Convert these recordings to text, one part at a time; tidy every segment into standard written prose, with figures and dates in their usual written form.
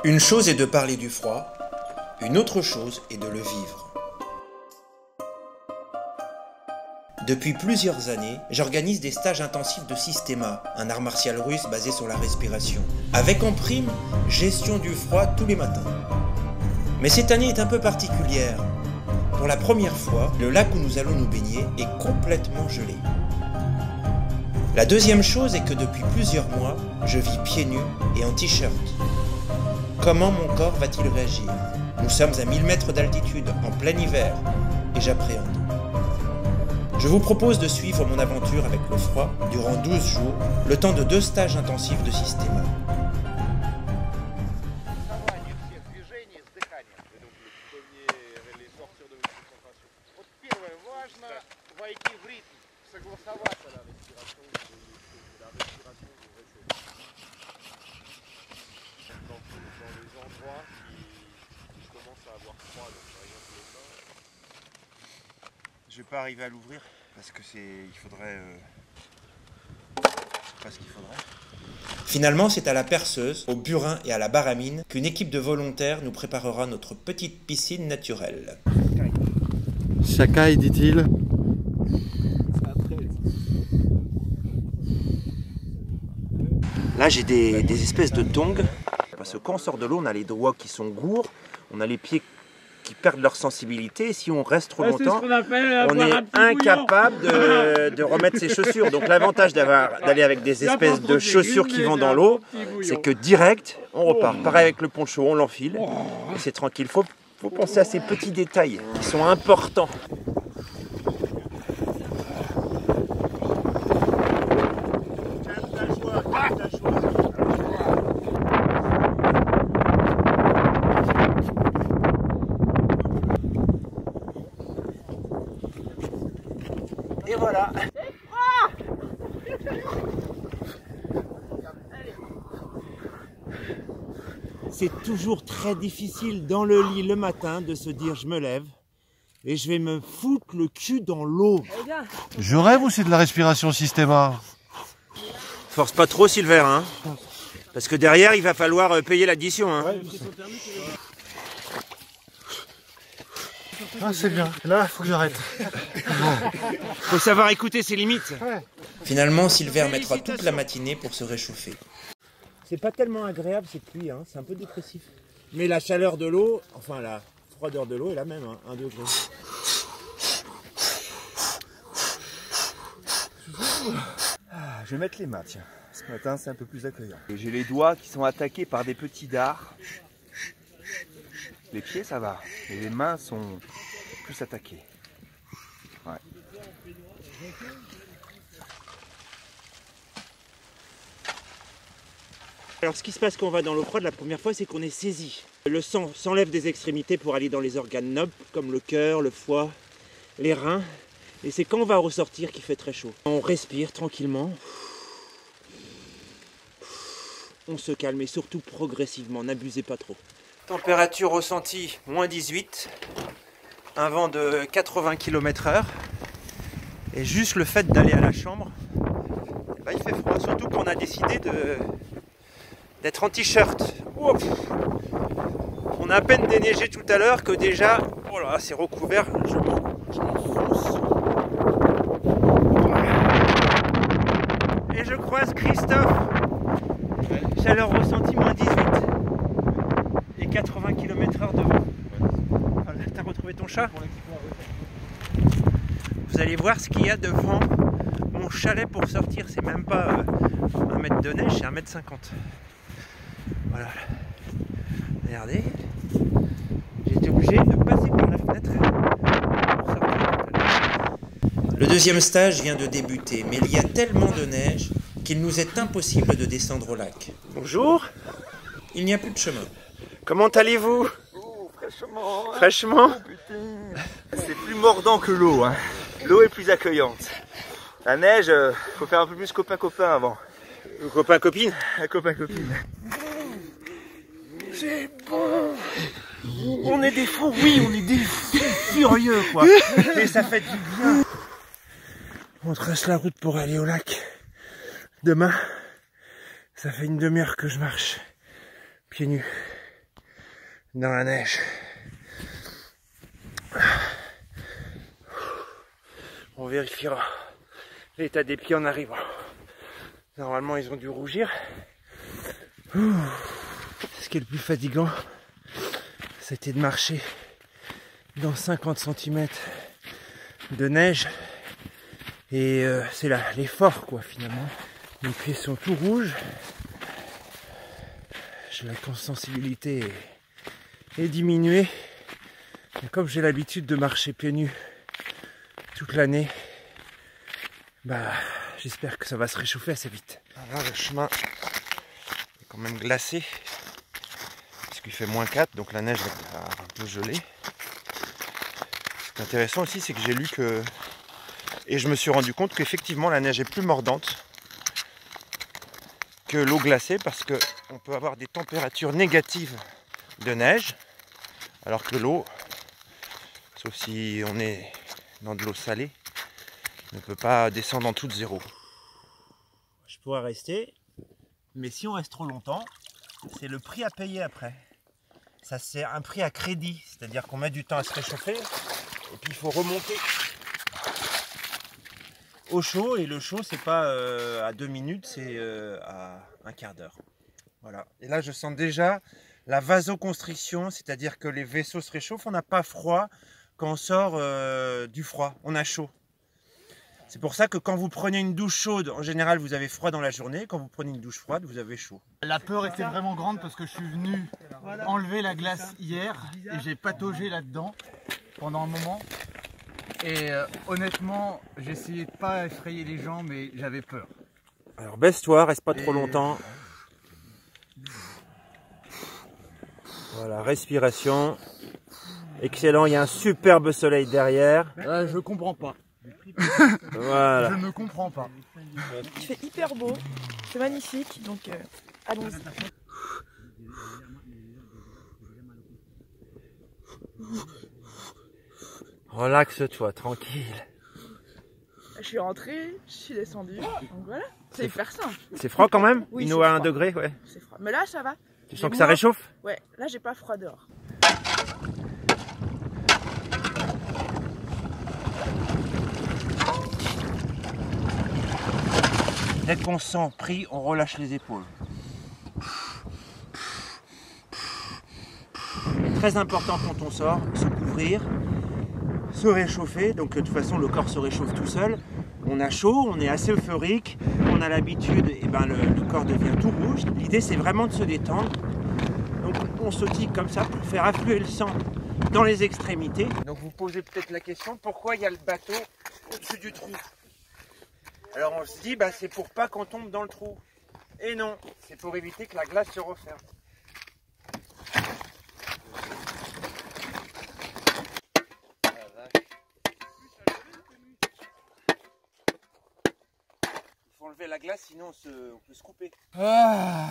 Une chose est de parler du froid, une autre chose est de le vivre. Depuis plusieurs années, j'organise des stages intensifs de Systema, un art martial russe basé sur la respiration, avec en prime gestion du froid tous les matins. Mais cette année est un peu particulière. Pour la première fois, le lac où nous allons nous baigner est complètement gelé. La deuxième chose est que depuis plusieurs mois, je vis pieds nus et en t-shirt. Comment mon corps va-t-il réagir? Nous sommes à 1000 mètres d'altitude, en plein hiver, et j'appréhende. Je vous propose de suivre mon aventure avec le froid durant 12 jours, le temps de 2 stages intensifs de Systema. Je vais pas arriver à l'ouvrir parce que il faudrait. Je sais pas ce qu'il faudrait. Finalement, c'est à la perceuse, au burin et à la baramine qu'une équipe de volontaires nous préparera notre petite piscine naturelle. Sakai, dit-il. Là, j'ai des espèces de tongs. Parce que quand on sort de l'eau, on a les doigts qui sont gourds, on a les pieds qui perdent leur sensibilité. Et si on reste trop longtemps, on est incapable de remettre ses chaussures. Donc l'avantage d'aller avec des espèces de chaussures qui vont dans l'eau, c'est que direct, on repart. Pareil avec le poncho, on l'enfile et c'est tranquille. Faut penser à ces petits détails qui sont importants. Et voilà. C'est toujours très difficile dans le lit le matin de se dire je me lève et je vais me foutre le cul dans l'eau. Je rêve ou c'est de la respiration Systema? Force pas trop Silver, hein, parce que derrière il va falloir payer l'addition. Hein. Ah c'est bien, là faut que j'arrête. Faut savoir écouter ses limites. Finalement, Silver mettra toute la matinée pour se réchauffer. C'est pas tellement agréable cette pluie, hein. C'est un peu dépressif. Mais la chaleur de l'eau, enfin la froideur de l'eau est la même, hein, 1 degré. Je vais mettre les mains, tiens. Ce matin c'est un peu plus accueillant. J'ai les doigts qui sont attaqués par des petits dards. Les pieds ça va, et les mains sont plus attaquées. Ouais. Alors ce qui se passe quand on va dans l'eau froide la première fois, c'est qu'on est saisi. Le sang s'enlève des extrémités pour aller dans les organes nobles comme le cœur, le foie, les reins. Et c'est quand on va ressortir qu'il fait très chaud. On respire tranquillement. On se calme et surtout progressivement, n'abusez pas trop. Température ressentie, moins 18. Un vent de 80 km/h. Et juste le fait d'aller à la chambre, bah, il fait froid. Surtout qu'on a décidé d'être en t-shirt. On a à peine déneigé tout à l'heure que déjà, oh là, c'est recouvert. Je m'enfonce. Et je croise Christophe. Chaleur ressentie, moins 18. Et 80 km/h de vent. Voilà, t'as retrouvé ton chat? Vous allez voir ce qu'il y a devant mon chalet pour sortir. C'est même pas 1 mètre de neige, c'est 1,50 m. Voilà. Regardez. J'ai été obligé de passer par la fenêtre pour sortir. Le deuxième stage vient de débuter, mais il y a tellement de neige qu'il nous est impossible de descendre au lac. Bonjour. Il n'y a plus de chemin. Comment allez-vous? Fraîchement. Fraîchement? Putain. C'est plus mordant que l'eau. Hein. L'eau est plus accueillante. La neige, faut faire un peu plus copain-copain avant. Copain-copine? Copain-copine. C'est bon. On est des fous, oui, on est des fous furieux, quoi. Et ça fait du bien. On trace la route pour aller au lac. Demain, ça fait une demi-heure que je marche pieds nus. dans la neige. On vérifiera l'état des pieds en arrivant. Normalement, ils ont dû rougir. Ce qui est le plus fatigant, c'était de marcher dans 50 cm de neige. Et c'est là l'effort, quoi, finalement. Mes pieds sont tout rouges. La sensibilité est diminuée. Et comme j'ai l'habitude de marcher pieds nus toute l'année, bah, j'espère que ça va se réchauffer assez vite. Là, le chemin est quand même glacé, puisqu'il fait -4, donc la neige va un peu geler. Ce qui est intéressant aussi, c'est que j'ai lu que... Et je me suis rendu compte qu'effectivement, la neige est plus mordante que l'eau glacée, parce qu'on peut avoir des températures négatives de neige, alors que l'eau, sauf si on est dans de l'eau salée, ne peut pas descendre en dessous de 0. Je pourrais rester, mais si on reste trop longtemps, c'est le prix à payer après. Ça, c'est un prix à crédit, c'est-à-dire qu'on met du temps à se réchauffer, et puis il faut remonter au chaud, et le chaud, c'est pas à 2 minutes, c'est à un quart d'heure. Voilà. Et là, je sens déjà la vasoconstriction, c'est-à-dire que les vaisseaux se réchauffent. On n'a pas froid quand on sort du froid, on a chaud. C'est pour ça que quand vous prenez une douche chaude, en général, vous avez froid dans la journée. Quand vous prenez une douche froide, vous avez chaud. La peur était vraiment grande parce que je suis venu enlever la glace hier et j'ai pataugé là-dedans pendant un moment. Et honnêtement, j'ai essayé de pas effrayer les gens, mais j'avais peur. Alors baisse-toi, reste pas trop longtemps. Voilà, respiration. Excellent, il y a un superbe soleil derrière. Je comprends pas. Voilà. Je ne comprends pas. Il fait hyper beau, c'est magnifique, donc allons-y. Relaxe-toi, tranquille. Je suis rentrée, je suis descendue, donc voilà, c'est hyper simple. C'est froid quand même? Oui, il c'est nous a 1 froid. degré, ouais. C'est froid, mais là ça va. Tu sens que ça réchauffe? Ouais, là j'ai pas froid dehors. Dès qu'on se sent pris, on relâche les épaules. Très important quand on sort, se couvrir, se réchauffer. Donc de toute façon, le corps se réchauffe tout seul. On a chaud, on est assez euphorique, on a l'habitude, et ben le corps devient tout rouge. L'idée, c'est vraiment de se détendre. Donc on sautille comme ça pour faire affluer le sang dans les extrémités. Donc vous posez peut-être la question, pourquoi il y a le bateau au-dessus du trou? Alors on se dit, bah, c'est pour pas qu'on tombe dans le trou. Et non, c'est pour éviter que la glace se referme. Il faut enlever la glace, sinon on peut se couper. Bah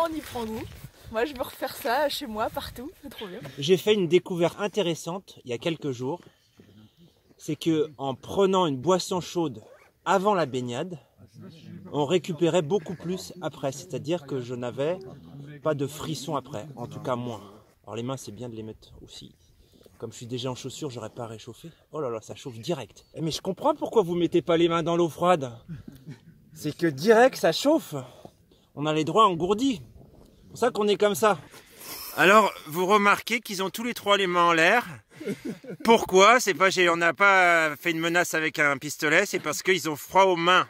on y prend goût. Moi je veux refaire ça chez moi, partout, c'est trop bien. J'ai fait une découverte intéressante il y a quelques jours. C'est que en prenant une boisson chaude avant la baignade, on récupérait beaucoup plus après. C'est-à-dire que je n'avais pas de frissons après, en tout cas moins. Alors les mains, c'est bien de les mettre aussi. Comme je suis déjà en chaussures, j'aurais pas réchauffé. Oh là là, ça chauffe direct. Mais je comprends pourquoi vous mettez pas les mains dans l'eau froide. C'est que direct, ça chauffe. On a les doigts engourdis. C'est pour ça qu'on est comme ça. Alors, vous remarquez qu'ils ont tous les trois les mains en l'air. Pourquoi? C'est pas, on n'a pas fait une menace avec un pistolet, c'est parce qu'ils ont froid aux mains.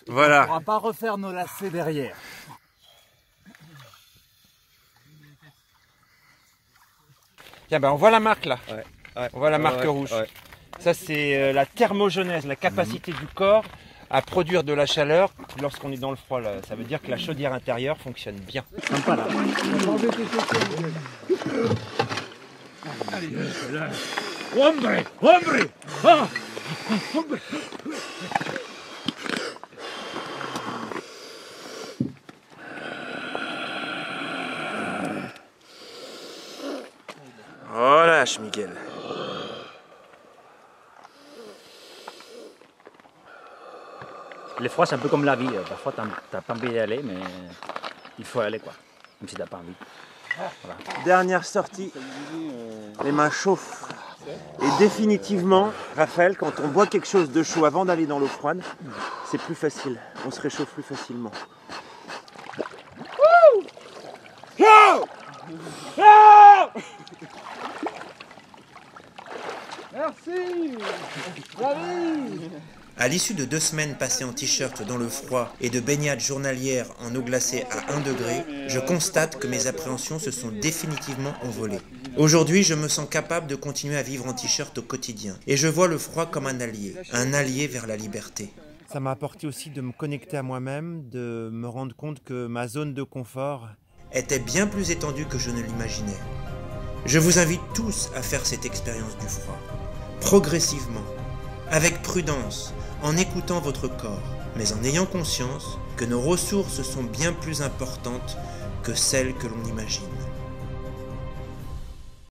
Voilà. On ne pourra pas refaire nos lacets derrière. Tiens, ben on voit la marque là. Ouais. On voit la marque rouge. Ouais. Ça, c'est la thermogenèse, la capacité du corps à produire de la chaleur lorsqu'on est dans le froid. Là. Ça veut dire que la chaudière intérieure fonctionne bien. Sympa là. Allez, là. Hombre, hombre, ah, hombre. Relâche, Miguel. Le froid, c'est un peu comme la vie. Parfois, t'as pas envie d'y aller, mais il faut y aller, quoi. Même si t'as pas envie. Voilà. Dernière sortie. Les mains chauffent. Et définitivement, Raphaël, quand on boit quelque chose de chaud avant d'aller dans l'eau froide, c'est plus facile. On se réchauffe plus facilement. Merci. À l'issue de 2 semaines passées en t-shirt dans le froid et de baignades journalières en eau glacée à 1 degré, je constate que mes appréhensions se sont définitivement envolées. Aujourd'hui, je me sens capable de continuer à vivre en t-shirt au quotidien. Et je vois le froid comme un allié vers la liberté. Ça m'a apporté aussi de me connecter à moi-même, de me rendre compte que ma zone de confort était bien plus étendue que je ne l'imaginais. Je vous invite tous à faire cette expérience du froid, progressivement, avec prudence, en écoutant votre corps, mais en ayant conscience que nos ressources sont bien plus importantes que celles que l'on imagine.